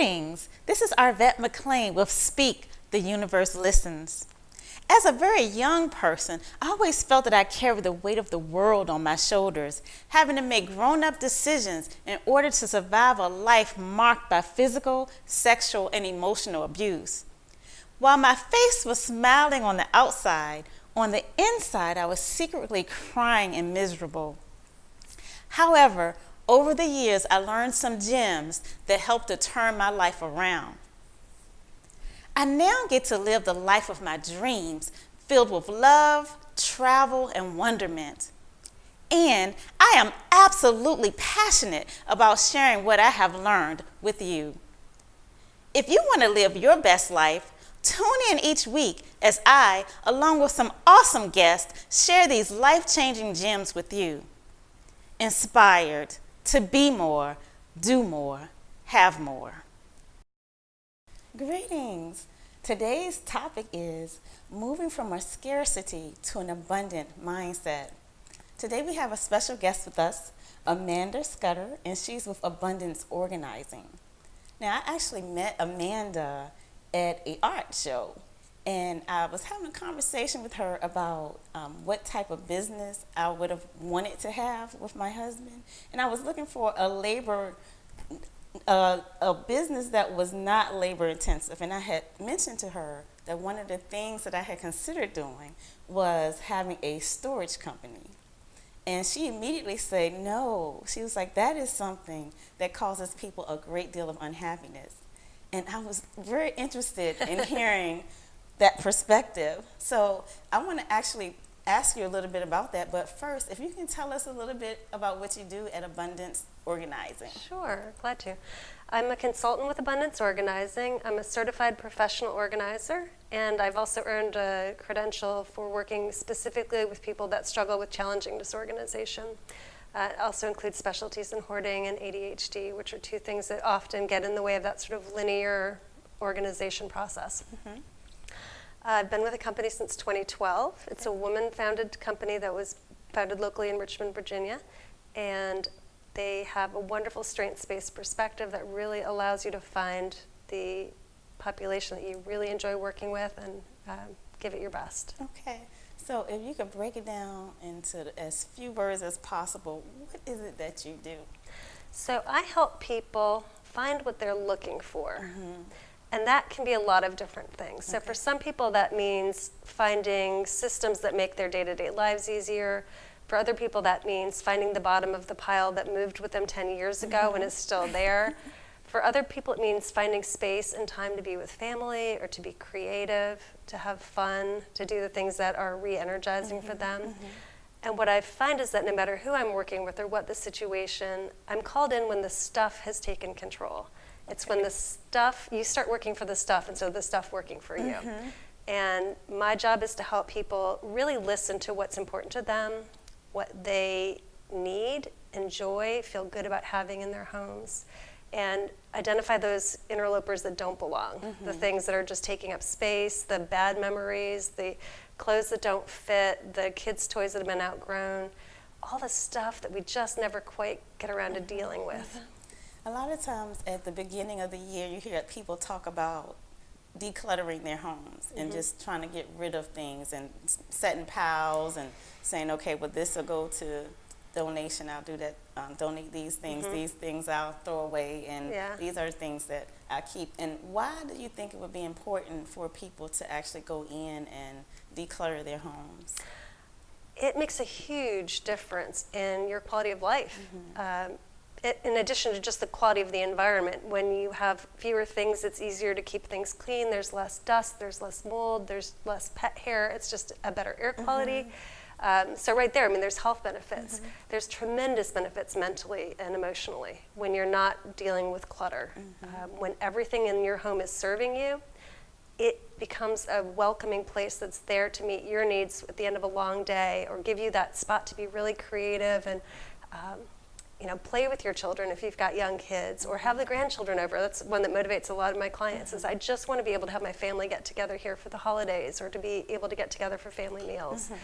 Greetings. This is Arvat McLean with Speak, the Universe Listens. As a very young person, I always felt that I carried the weight of the world on my shoulders, having to make grown-up decisions in order to survive a life marked by physical, sexual, and emotional abuse. While my face was smiling on the outside, on the inside I was secretly crying and miserable. However, over the years, I learned some gems that helped to turn my life around. I now get to live the life of my dreams, filled with love, travel, and wonderment. And I am absolutely passionate about sharing what I have learned with you. If you want to live your best life, tune in each week as I, along with some awesome guests, share these life-changing gems with you. Inspired to be more, do more, have more. Greetings. Today's topic is moving from a scarcity to an abundant mindset. Today we have a special guest with us, Amanda Scudder, and she's with Abundance Organizing. Now, I actually met Amanda at an art show, and I was having a conversation with her about what type of business I would have wanted to have with my husband. And I was looking for a business that was not labor intensive. And I had mentioned to her that one of the things that I had considered doing was having a storage company. And she immediately said no. She was like, that is something that causes people a great deal of unhappiness. And I was very interested in hearing that perspective. So I want to actually ask you a little bit about that. But first, if you can tell us a little bit about what you do at Abundance Organizing. Sure, glad to. I'm a consultant with Abundance Organizing. I'm a certified professional organizer, and I've also earned a credential for working specifically with people that struggle with challenging disorganization. It also includes specialties in hoarding and ADHD, which are two things that often get in the way of that sort of linear organization process. Mm-hmm. I've been with the company since 2012. It's a woman-founded company that was founded locally in Richmond, Virginia, and they have a wonderful strengths-based perspective that really allows you to find the population that you really enjoy working with and give it your best. Okay, so if you could break it down into as few words as possible, what is it that you do? So I help people find what they're looking for. Mm-hmm. And that can be a lot of different things. So for some people, that means finding systems that make their day-to-day lives easier. For other people, that means finding the bottom of the pile that moved with them 10 years ago and is still there. For other people, it means finding space and time to be with family or to be creative, to have fun, to do the things that are re-energizing for them. Mm-hmm. And what I find is that no matter who I'm working with or what the situation, I'm called in when the stuff has taken control. It's when the stuff, you start working for the stuff, and so the stuff working for you. Mm-hmm. And my job is to help people really listen to what's important to them, what they need, enjoy, feel good about having in their homes, and identify those interlopers that don't belong, mm-hmm. the things that are just taking up space, the bad memories, the clothes that don't fit, the kids' toys that have been outgrown, all the stuff that we just never quite get around to dealing with. Mm-hmm. A lot of times at the beginning of the year, you hear people talk about decluttering their homes mm-hmm. and just trying to get rid of things and setting piles and saying, okay, well, this will go to donation. I'll do that, donate these things I'll throw away, and these are things that I keep. And why do you think it would be important for people to actually go in and declutter their homes? It makes a huge difference in your quality of life. Mm-hmm. In addition to just the quality of the environment, when you have fewer things, it's easier to keep things clean. There's less dust, there's less mold, there's less pet hair. It's just a better air quality. Mm-hmm. So right there, I mean, there's health benefits. Mm-hmm. There's tremendous benefits mentally and emotionally when you're not dealing with clutter. Mm-hmm. When everything in your home is serving you, it becomes a welcoming place that's there to meet your needs at the end of a long day, or give you that spot to be really creative and play with your children if you've got young kids, or have the grandchildren over. That's one that motivates a lot of my clients, mm-hmm. is I just want to be able to have my family get together here for the holidays, or to be able to get together for family meals. Mm-hmm.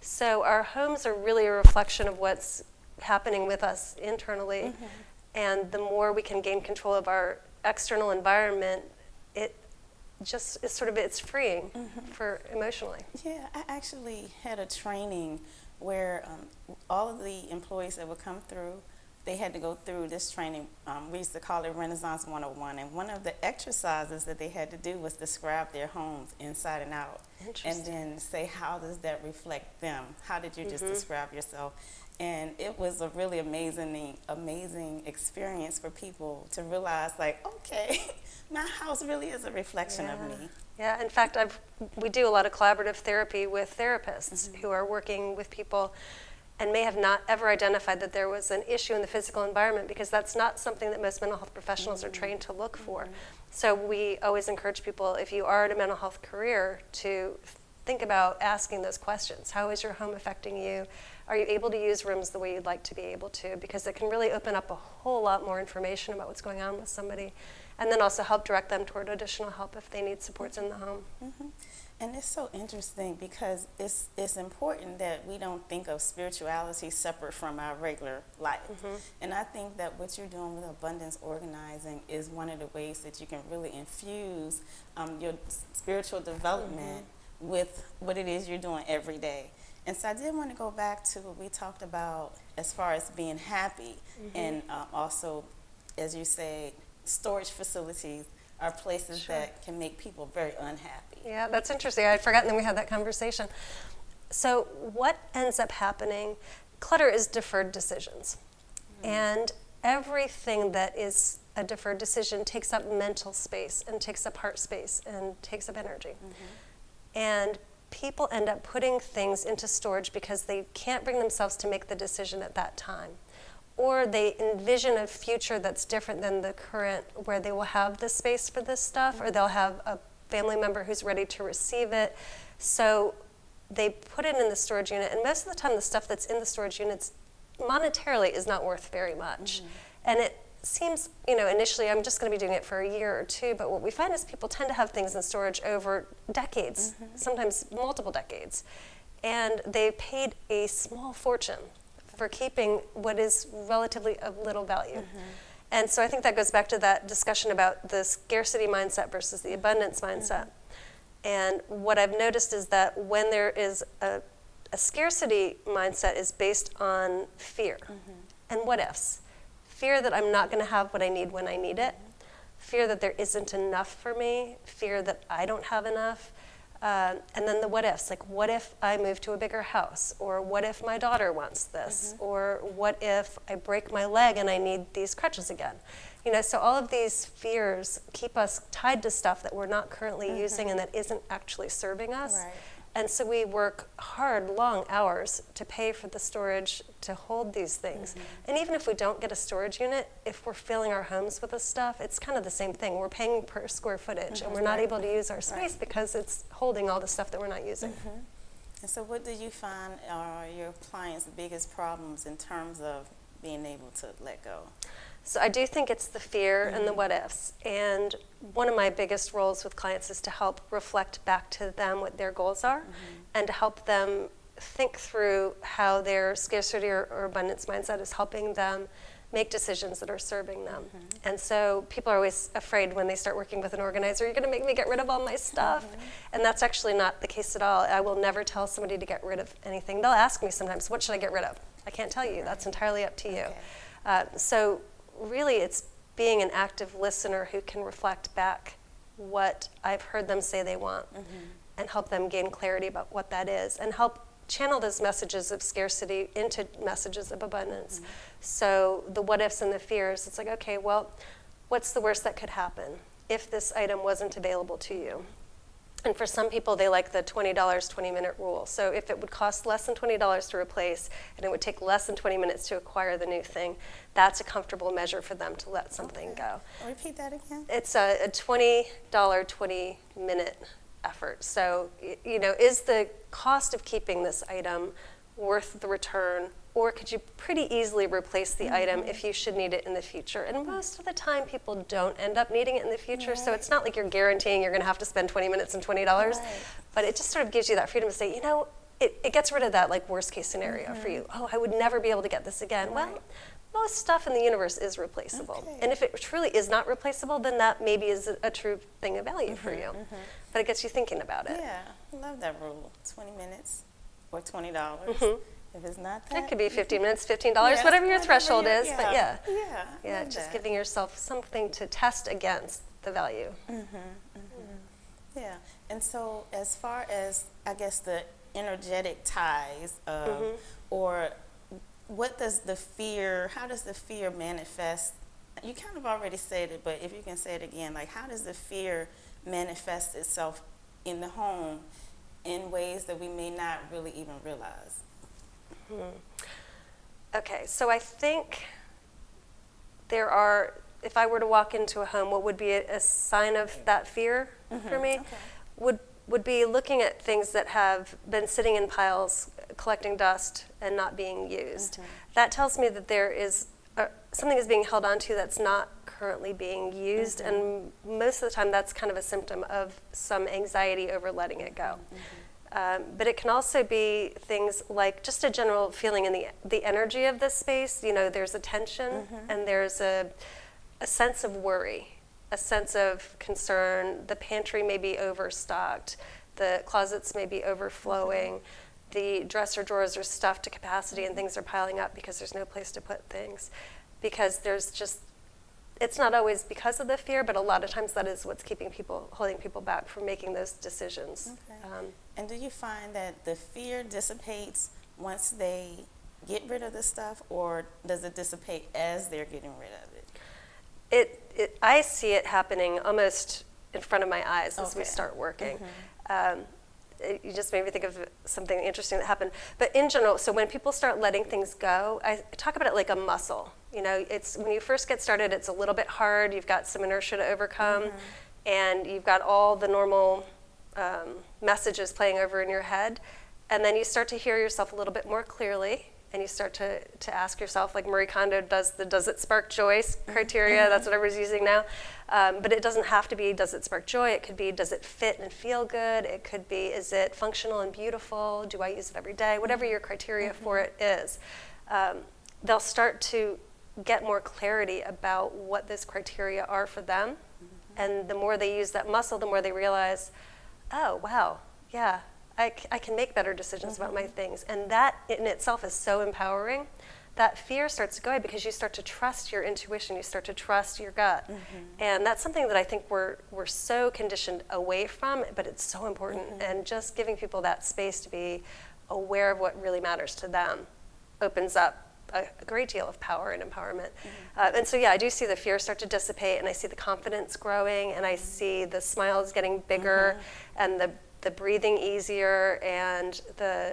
So our homes are really a reflection of what's happening with us internally, mm-hmm. and the more we can gain control of our external environment, it just is sort of, it's freeing for emotionally. Yeah, I actually had a training where all of the employees that would come through, they had to go through this training. We used to call it Renaissance 101, and one of the exercises that they had to do was describe their homes inside and out. And then say, how does that reflect them? How did you just describe yourself? And it was a really amazing experience for people to realize, like, okay, my house really is a reflection of me. Yeah, in fact, we do a lot of collaborative therapy with therapists who are working with people and may have not ever identified that there was an issue in the physical environment, because that's not something that most mental health professionals are trained to look for. So we always encourage people, if you are in a mental health career, to think about asking those questions. How is your home affecting you? Are you able to use rooms the way you'd like to be able to? Because it can really open up a whole lot more information about what's going on with somebody, and then also help direct them toward additional help if they need supports in the home. And it's so interesting because it's important that we don't think of spirituality separate from our regular life. And I think that what you're doing with abundance organizing is one of the ways that you can really infuse your spiritual development with what it is you're doing every day. And so I did want to go back to what we talked about as far as being happy, and also, as you say, storage facilities are places that can make people very unhappy. Yeah, that's interesting. I'd forgotten that we had that conversation. So what ends up happening, clutter is deferred decisions. And everything that is a deferred decision takes up mental space and takes up heart space and takes up energy. And people end up putting things into storage because they can't bring themselves to make the decision at that time. Or they envision a future that's different than the current, where they will have the space for this stuff, or they'll have a family member who's ready to receive it. So they put it in the storage unit, and most of the time the stuff that's in the storage units monetarily is not worth very much. And it seems, initially I'm just going to be doing it for a year or two, but what we find is people tend to have things in storage over decades, sometimes multiple decades. And they paid a small fortune for keeping what is relatively of little value. And so I think that goes back to that discussion about the scarcity mindset versus the abundance mindset. And what I've noticed is that when there is a scarcity mindset is based on fear and what ifs. Fear that I'm not going to have what I need when I need it. Fear that there isn't enough for me. Fear that I don't have enough. And then the what ifs, like what if I move to a bigger house, or what if my daughter wants this, or what if I break my leg and I need these crutches again. So all of these fears keep us tied to stuff that we're not currently using and that isn't actually serving us. And so we work hard, long hours to pay for the storage to hold these things. And even if we don't get a storage unit, if we're filling our homes with this stuff, it's kind of the same thing. We're paying per square footage, and we're not able to use our space because it's holding all the stuff that we're not using. And so what do you find are your clients' biggest problems in terms of being able to let go? So I do think it's the fear and the what ifs. And one of my biggest roles with clients is to help reflect back to them what their goals are, and to help them think through how their scarcity or abundance mindset is helping them make decisions that are serving them. And so people are always afraid when they start working with an organizer, you're going to make me get rid of all my stuff. And that's actually not the case at all. I will never tell somebody to get rid of anything. They'll ask me sometimes, what should I get rid of? I can't tell you. That's entirely up to you. So really it's being an active listener who can reflect back what I've heard them say they want, and help them gain clarity about what that is, and help channel those messages of scarcity into messages of abundance. So the what ifs and the fears, it's like, okay, well, what's the worst that could happen if this item wasn't available to you? And for some people, they like the $20, 20-minute rule. So if it would cost less than $20 to replace, and it would take less than 20 minutes to acquire the new thing, that's a comfortable measure for them to let something go. Repeat that again. It's a $20, 20-minute effort. So, is the cost of keeping this item worth the return, or could you pretty easily replace the item if you should need it in the future? And most of the time, people don't end up needing it in the future, so it's not like you're guaranteeing you're going to have to spend 20 minutes and $20, but it just sort of gives you that freedom to say, it gets rid of that like worst case scenario for you. Oh, I would never be able to get this again. Right. Well, most stuff in the universe is replaceable. Okay. And if it truly is not replaceable, then that maybe is a true thing of value for you. But it gets you thinking about it. Yeah, I love that rule. 20 minutes or $20. If it's not that, It could be 15 minutes, $15, Yes, whatever your whatever threshold your- is. But yeah, Yeah, love just that. giving yourself something to test against the value. Yeah, and so as far as, I guess, the energetic ties of, or what does the fear, how does the fear manifest? You kind of already said it, but if you can say it again, like how does the fear manifest itself in the home in ways that we may not really even realize? Okay, so I think there are, if I were to walk into a home, what would be a sign of that fear for me would be looking at things that have been sitting in piles, collecting dust and not being used. That tells me that there is something is being held onto that's not currently being used, and most of the time that's kind of a symptom of some anxiety over letting it go. But it can also be things like just a general feeling in the energy of this space. You know, there's a tension and there's a sense of worry, a sense of concern. The pantry may be overstocked. The closets may be overflowing. The dresser drawers are stuffed to capacity and things are piling up because there's no place to put things. Because there's just, it's not always because of the fear, but a lot of times that is what's holding people back from making those decisions. And do you find that the fear dissipates once they get rid of the stuff, or does it dissipate as they're getting rid of it? I see it happening almost in front of my eyes as we start working. You just made me think of something interesting that happened. But in general, so when people start letting things go, I talk about it like a muscle. You know, it's when you first get started, it's a little bit hard. You've got some inertia to overcome, and you've got all the normal messages playing over in your head. And then you start to hear yourself a little bit more clearly, and you start to ask yourself, like Marie Kondo does the does it spark joy criteria, that's what everybody's using now. But it doesn't have to be does it spark joy, it could be does it fit and feel good, it could be is it functional and beautiful, do I use it every day, whatever your criteria for it is. They'll start to get more clarity about what those criteria are for them. And the more they use that muscle, the more they realize, oh, wow, yeah, I can make better decisions about my things. And that in itself is so empowering. That fear starts to go away because you start to trust your intuition, you start to trust your gut. And that's something that I think we're so conditioned away from, but it's so important. And just giving people that space to be aware of what really matters to them opens up a great deal of power and empowerment. And so, yeah, I do see the fear start to dissipate, and I see the confidence growing, and I see the smiles getting bigger, and the breathing easier, and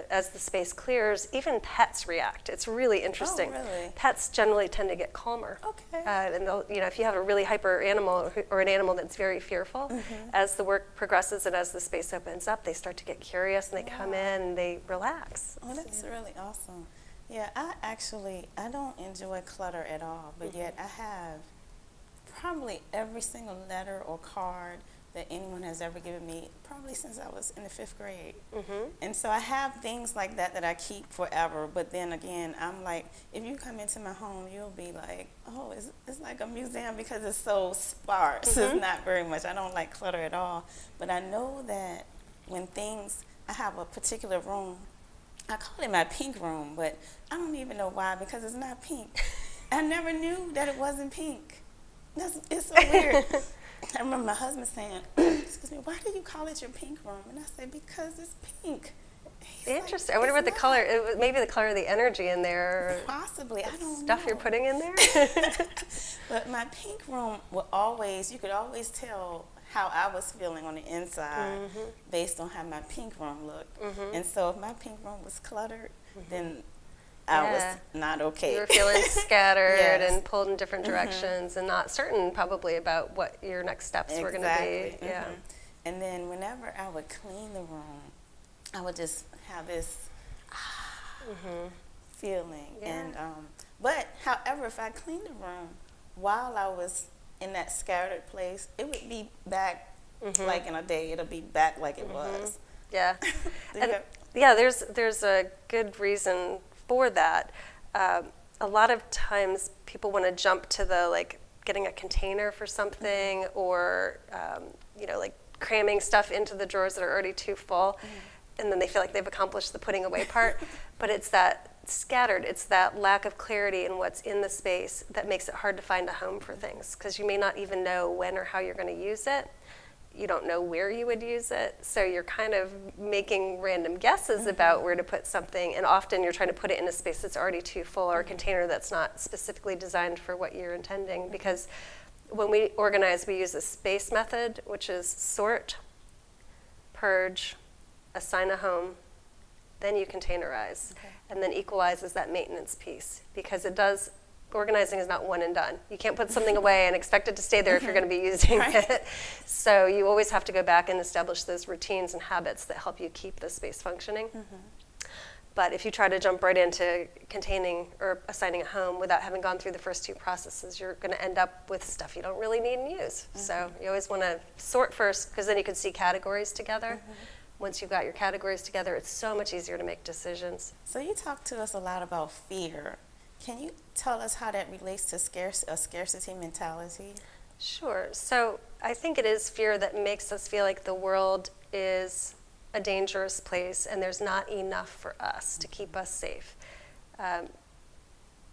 as the space clears, even pets react. It's really interesting. Oh, really? Pets generally tend to get calmer. Okay. And they'll, you know, if you have a really hyper animal or an animal that's very fearful, as the work progresses and as the space opens up, they start to get curious and they come in and they relax. Oh, that's really awesome. Yeah, I don't enjoy clutter at all, but yet I have probably every single letter or card that anyone has ever given me, probably since I was in the 5th grade. And so I have things like that I keep forever, but then again, I'm like, if you come into my home, you'll be like, oh, it's like a museum because it's so sparse. It's not very much. I don't like clutter at all, but I know that when I have a particular room, I call it my pink room, but I don't even know why, because it's not pink. I never knew that it wasn't pink. It's so weird. I remember my husband saying, excuse me, why do you call it your pink room? And I said, because it's pink. Interesting. Like, I wonder what the color, maybe the color of the energy in there. Or possibly, I don't know. Stuff you're putting in there? But my pink room will always, you could always tell how I was feeling on the inside based on how my pink room looked. And so if my pink room was cluttered, then I was not okay. You were feeling scattered and pulled in different directions and not certain probably about what your next steps were going to be. Yeah. And then whenever I would clean the room, I would just have this feeling. And but however, if I cleaned the room while I was in that scattered place, it would be back like in a day. It'll be back like it was. Yeah. Yeah, there's a good reason for that. A lot of times people want to jump to the like getting a container for something, or like cramming stuff into the drawers that are already too full, and then they feel like they've accomplished the putting away part. But it's that scattered, it's that lack of clarity in what's in the space that makes it hard to find a home for things, because you may not even know when or how you're going to use it. You don't know where you would use it, so you're kind of making random guesses about where to put something, and often you're trying to put it in a space that's already too full, or a container that's not specifically designed for what you're intending. Because when we organize, we use a space method, which is sort, purge, assign a home, then you containerize, and then equalize is that maintenance piece, because organizing is not one and done. You can't put something away and expect it to stay there if you're going to be using it. So you always have to go back and establish those routines and habits that help you keep the space functioning. But if you try to jump right into containing or assigning a home without having gone through the first two processes, you're going to end up with stuff you don't really need and use. So you always want to sort first, because then you can see categories together. Once you've got your categories together, it's so much easier to make decisions. So you talked to us a lot about fear. Can you tell us how that relates to a scarcity mentality? Sure. So I think it is fear that makes us feel like the world is a dangerous place and there's not enough for us to keep us safe.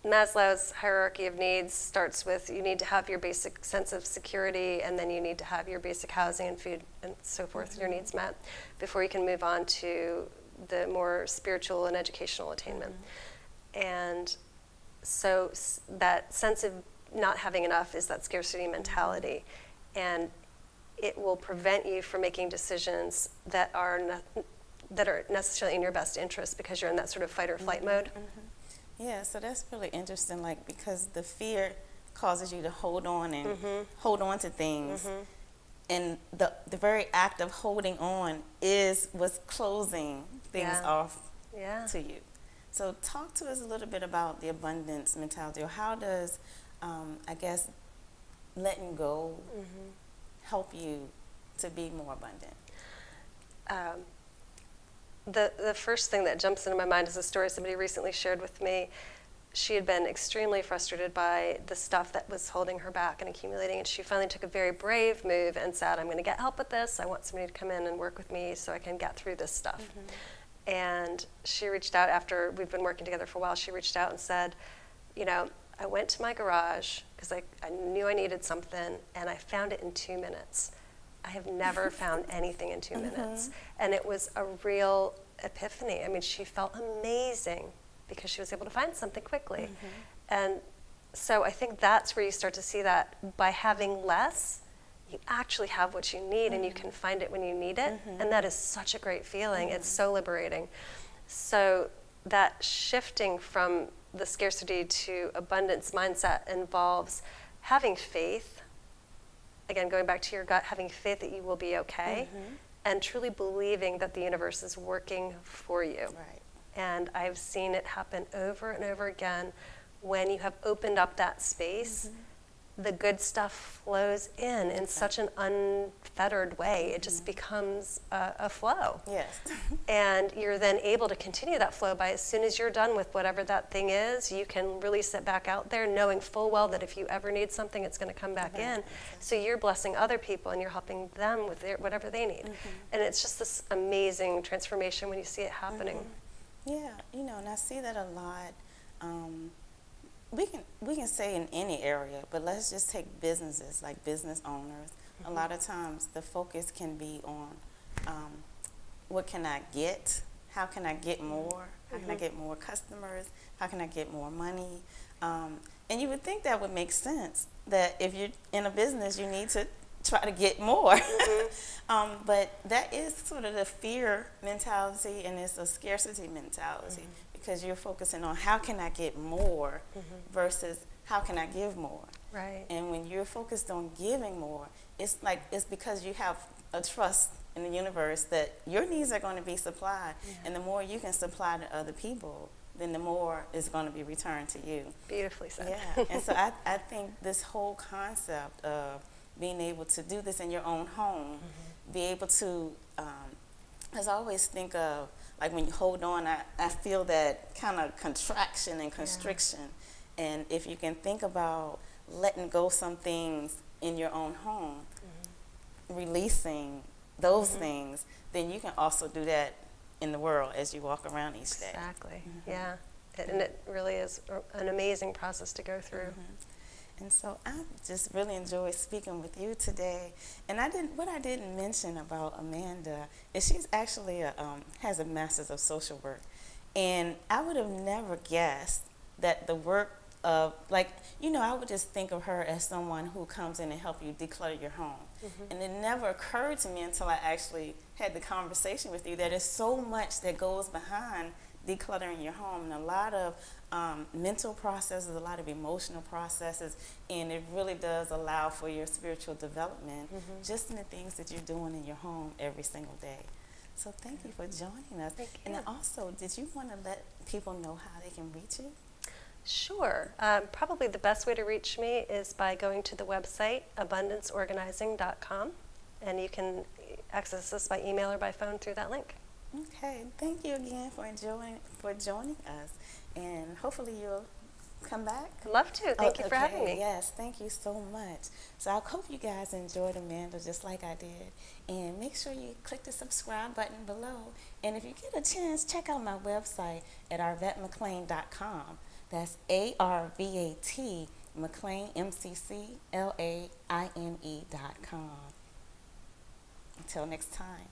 Maslow's hierarchy of needs starts with you need to have your basic sense of security, and then you need to have your basic housing and food and so forth, your needs met, before you can move on to the more spiritual and educational attainment. And so that sense of not having enough is that scarcity mentality, and it will prevent you from making decisions that are necessarily in your best interest, because you're in that sort of fight or flight mode. Yeah, so that's really interesting, like, because the fear causes you to hold on and hold on to things. And the very act of holding on is what's closing things off to you. So talk to us a little bit about the abundance mentality, or how does, I guess, letting go help you to be more abundant? The first thing that jumps into my mind is a story somebody recently shared with me. She had been extremely frustrated by the stuff that was holding her back and accumulating, and she finally took a very brave move and said, I'm going to get help with this. I want somebody to come in and work with me so I can get through this stuff. And she reached out after we've been working together for a while. She reached out and said, I went to my garage because I knew I needed something, and I found it in 2 minutes. I have never found anything in 2 minutes. And it was a real epiphany. I mean, she felt amazing because she was able to find something quickly. And so I think that's where you start to see that by having less, you actually have what you need, and you can find it when you need it. And that is such a great feeling. It's so liberating. So that shifting from the scarcity to abundance mindset involves having faith. Again, going back to your gut, having faith that you will be okay, and truly believing that the universe is working for you. And I've seen it happen over and over again. When you have opened up that space, the good stuff flows in such an unfettered way. It just becomes a flow. And you're then able to continue that flow by, as soon as you're done with whatever that thing is, you can release it back out there, knowing full well that if you ever need something, it's going to come back in. So you're blessing other people and you're helping them with whatever they need. And it's just this amazing transformation when you see it happening. Yeah, and I see that a lot. We can say in any area, but let's just take businesses, like business owners. A lot of times the focus can be on what can I get? How can I get more? How can I get more customers? How can I get more money? And you would think that would make sense, that if you're in a business, you need to try to get more. But that is sort of the fear mentality, and it's a scarcity mentality, because you're focusing on how can I get more versus how can I give more. And when you're focused on giving more, it's because you have a trust in the universe that your needs are going to be supplied, and the more you can supply to other people, then the more is going to be returned to you. Beautifully said. Yeah, and so I think this whole concept of being able to do this in your own home, be able to, as I always think of, like when you hold on, I feel that kind of contraction and constriction. And if you can think about letting go some things in your own home, releasing those things, then you can also do that in the world as you walk around each day. Exactly. Yeah. And it really is an amazing process to go through. And so I just really enjoyed speaking with you today. And what I didn't mention about Amanda is she's actually has a master's of social work. And I would have never guessed that the work of, like, I would just think of her as someone who comes in and help you declutter your home. And it never occurred to me until I actually had the conversation with you that there's so much that goes behind decluttering your home, and a lot of mental processes, a lot of emotional processes, and it really does allow for your spiritual development just in the things that you're doing in your home every single day. So thank you for joining us. Thank you. And then also, did you want to let people know how they can reach you? Sure. Probably the best way to reach me is by going to the website abundanceorganizing.com, and you can access us by email or by phone through that link. Okay, thank you again for joining us, and hopefully you'll come back. Love to. Thank you for having me. Yes, thank you so much. So I hope you guys enjoyed Amanda just like I did, and make sure you click the subscribe button below, and if you get a chance, check out my website at arvatmcclain.com. That's ARVAT McClain, MCCLAINE.com. Until next time.